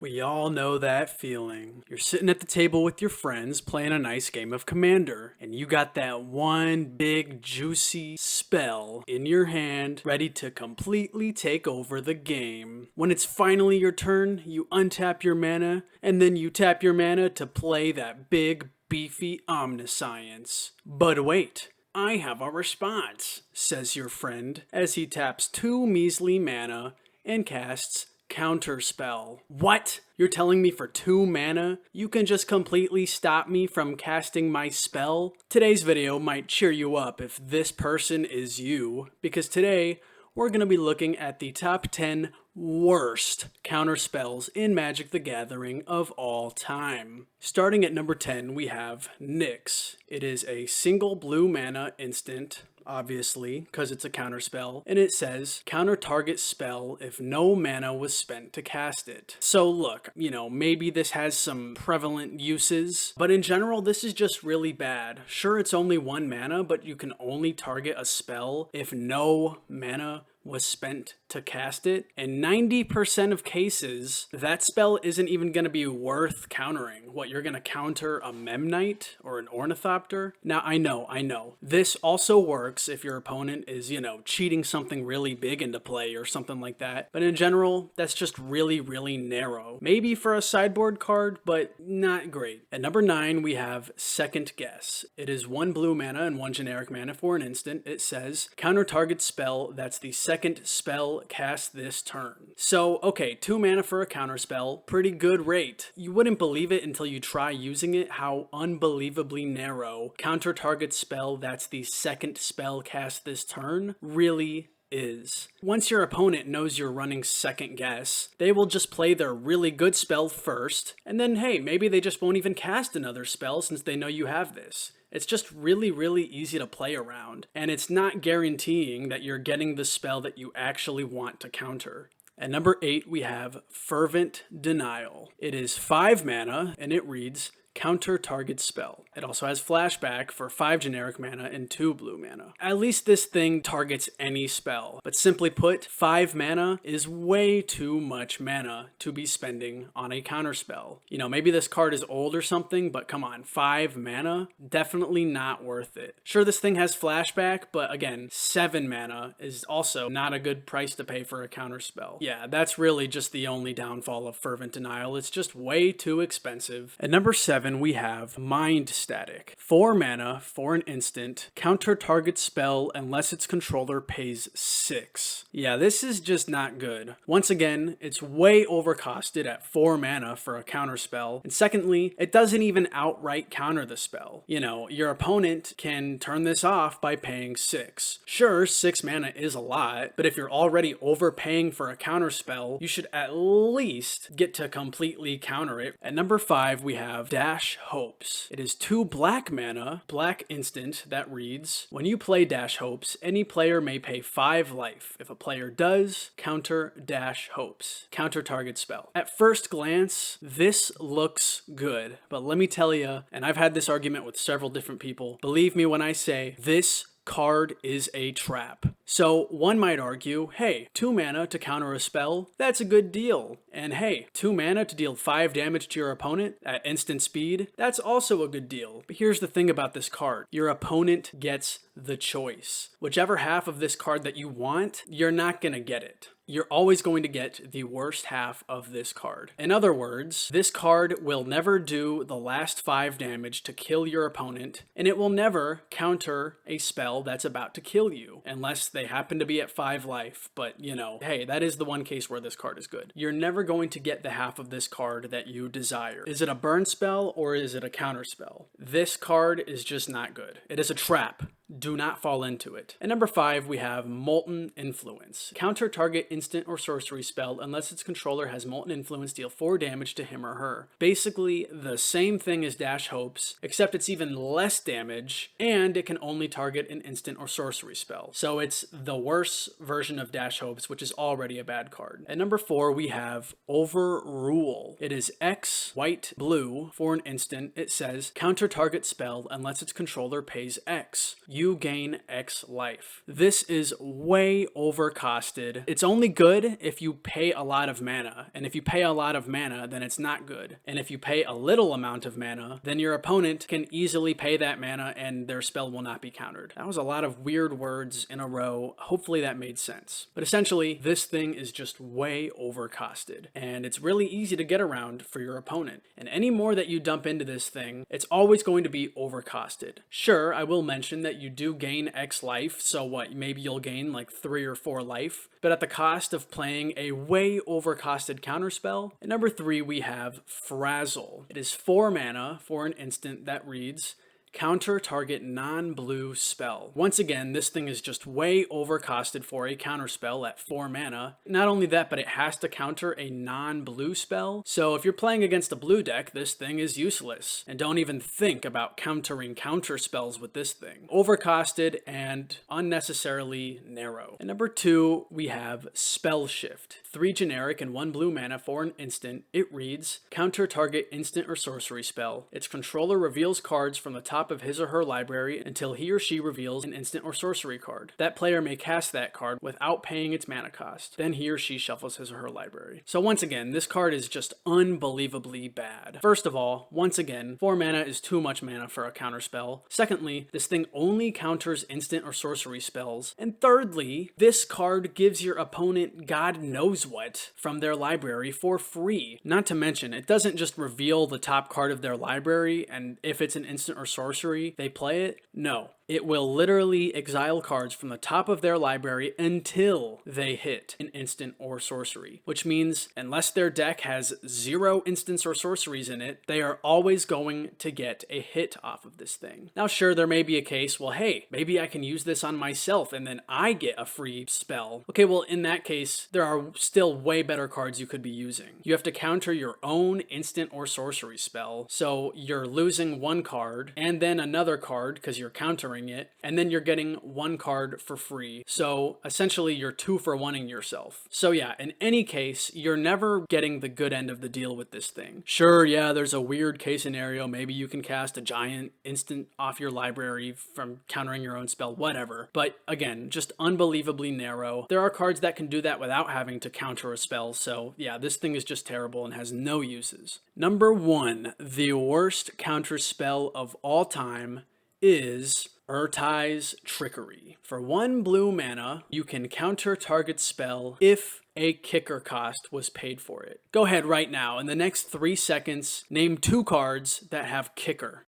We all know that feeling. You're sitting at the table with your friends playing a nice game of Commander, and you got that one big juicy spell in your hand ready to completely take over the game. When it's finally your turn, you untap your mana, and then you tap your mana to play that big beefy Omniscience. But wait. I have a response, says your friend as he taps 2 measly mana and casts Counterspell. What? You're telling me for 2 mana, you can just completely stop me from casting my spell? Today's video might cheer you up if this person is you, because today we're going to be looking at the top 10 worst counterspells in Magic the Gathering of all time. Starting at number 10, we have Nyx. It is a single blue mana instant, obviously, because it's a counterspell, and it says, counter target spell if no mana was spent to cast it. So look, maybe this has some prevalent uses, but in general, this is just really bad. Sure, it's only 1 mana, but you can only target a spell if no mana was spent to cast it. In 90% of cases, that spell isn't even going to be worth countering. What, you're going to counter a Memnite or an Ornithopter? Now, I know. This also works if your opponent is, cheating something really big into play or something like that. But in general, that's just really, really narrow. Maybe for a sideboard card, but not great. At number 9, we have Second Guess. It is 1 blue mana and 1 generic mana for an instant. It says, counter target spell that's the second spell cast this turn. So, okay, 2 mana for a counterspell, pretty good rate. You wouldn't believe it until you try using it, how unbelievably narrow counter target spell that's the second spell cast this turn really is. Once your opponent knows you're running Second Guess, they will just play their really good spell first, and then hey, maybe they just won't even cast another spell since they know you have this. It's just really, really easy to play around, and it's not guaranteeing that you're getting the spell that you actually want to counter. At number 8, we have Fervent Denial. It is 5 mana, and it reads, counter target spell. It also has flashback for 5 generic mana and 2 blue mana. At least this thing targets any spell, but simply put, 5 mana is way too much mana to be spending on a counterspell. Maybe this card is old or something, but come on, 5 mana? Definitely not worth it. Sure, this thing has flashback, but again, 7 mana is also not a good price to pay for a counterspell. Yeah, that's really just the only downfall of Fervent Denial. It's just way too expensive. At number 7, we have Mind Static. 4 mana for an instant, counter target spell unless its controller pays 6. Yeah, this is just not good. Once again, it's way overcosted at 4 mana for a counter spell. And secondly, it doesn't even outright counter the spell. Your opponent can turn this off by paying 6. Sure, 6 mana is a lot, but if you're already overpaying for a counter spell, you should at least get to completely counter it. At number 5, we have Dash Hopes. It is 2 black mana, black instant that reads, when you play Dash Hopes, any player may pay 5 life. If a player does, counter Dash Hopes. Counter target spell. At first glance, this looks good, but let me tell you, and I've had this argument with several different people, believe me when I say this card is a trap. So one might argue, hey, 2 mana to counter a spell, that's a good deal. And hey, 2 mana to deal 5 damage to your opponent at instant speed, that's also a good deal. But here's the thing about this card. Your opponent gets the choice. Whichever half of this card that you want, you're not gonna get it. You're always going to get the worst half of this card. In other words, this card will never do the last 5 damage to kill your opponent, and it will never counter a spell that's about to kill you, unless they happen to be at 5 life. But, hey, that is the one case where this card is good. You're never going to get the half of this card that you desire. Is it a burn spell or is it a counter spell? This card is just not good. It is a trap. Do not fall into it. At number 5, we have Molten Influence. Counter target instant or sorcery spell unless its controller has Molten Influence, deal 4 damage to him or her. Basically, the same thing as Dash Hopes, except it's even less damage, and it can only target an instant or sorcery spell. So it's the worse version of Dash Hopes, which is already a bad card. At number 4, we have Overrule. It is X, white, blue, for an instant. It says, counter target spell unless its controller pays X. you gain X life. This is way overcosted. It's only good if you pay a lot of mana, and if you pay a lot of mana, then it's not good. And if you pay a little amount of mana, then your opponent can easily pay that mana and their spell will not be countered. That was a lot of weird words in a row. Hopefully that made sense. But essentially, this thing is just way overcosted, and it's really easy to get around for your opponent. And any more that you dump into this thing, it's always going to be overcosted. Sure, I will mention that you do gain X life, so what, maybe you'll gain like 3 or 4 life, but at the cost of playing a way overcosted counterspell. At number 3, we have Frazzle. It is 4 mana for an instant that reads, counter target non-blue spell. Once again, this thing is just way overcosted for a counterspell at 4 mana. Not only that, but it has to counter a non-blue spell. So if you're playing against a blue deck, this thing is useless. And don't even think about countering counterspells with this thing. Overcosted and unnecessarily narrow. At number 2, we have Spell Shift. 3 generic and 1 blue mana for an instant. It reads, counter target instant or sorcery spell. Its controller reveals cards from the top of his or her library until he or she reveals an instant or sorcery card. That player may cast that card without paying its mana cost. Then he or she shuffles his or her library. So once again, this card is just unbelievably bad. First of all, once again, 4 mana is too much mana for a counterspell. Secondly, this thing only counters instant or sorcery spells. And thirdly, this card gives your opponent God knows what from their library for free. Not to mention, it doesn't just reveal the top card of their library, and if it's an instant or sorcery, they play it. No, it will literally exile cards from the top of their library until they hit an instant or sorcery, which means unless their deck has 0 instants or sorceries in it, they are always going to get a hit off of this thing. Now sure, there may be a case, well hey, maybe I can use this on myself and then I get a free spell. Okay, well in that case, there are still way better cards you could be using. You have to counter your own instant or sorcery spell, so you're losing 1 card and then another card because you're countering it, and then you're getting 1 card for free. So essentially you're 2 for 1ing yourself. So yeah, in any case, you're never getting the good end of the deal with this thing. Sure, yeah, there's a weird case scenario. Maybe you can cast a giant instant off your library from countering your own spell, whatever. But again, just unbelievably narrow. There are cards that can do that without having to counter a spell. So yeah, this thing is just terrible and has no uses. Number 1, the worst counter spell of all time is Urtai's Trickery. For 1 blue mana, you can counter target spell if a kicker cost was paid for it. Go ahead right now, in the next 3 seconds, name 2 cards that have kicker.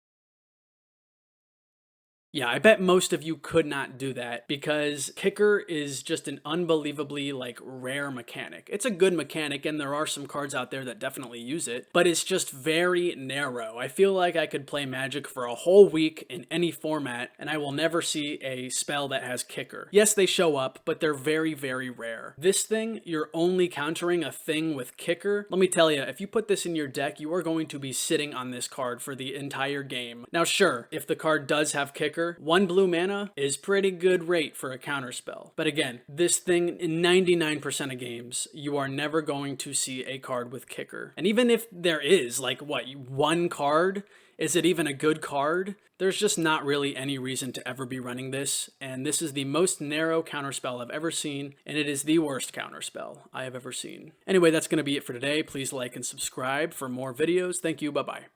Yeah, I bet most of you could not do that because kicker is just an unbelievably rare mechanic. It's a good mechanic and there are some cards out there that definitely use it, but it's just very narrow. I feel like I could play Magic for a whole week in any format and I will never see a spell that has kicker. Yes, they show up, but they're very, very rare. This thing, you're only countering a thing with kicker. Let me tell you, if you put this in your deck, you are going to be sitting on this card for the entire game. Now sure, if the card does have kicker, 1 blue mana is pretty good rate for a counterspell. But again, this thing in 99% of games, you are never going to see a card with kicker. And even if there is, 1 card, is it even a good card? There's just not really any reason to ever be running this, and this is the most narrow counterspell I've ever seen, and it is the worst counterspell I have ever seen. Anyway, that's going to be it for today. Please like and subscribe for more videos. Thank you. Bye-bye.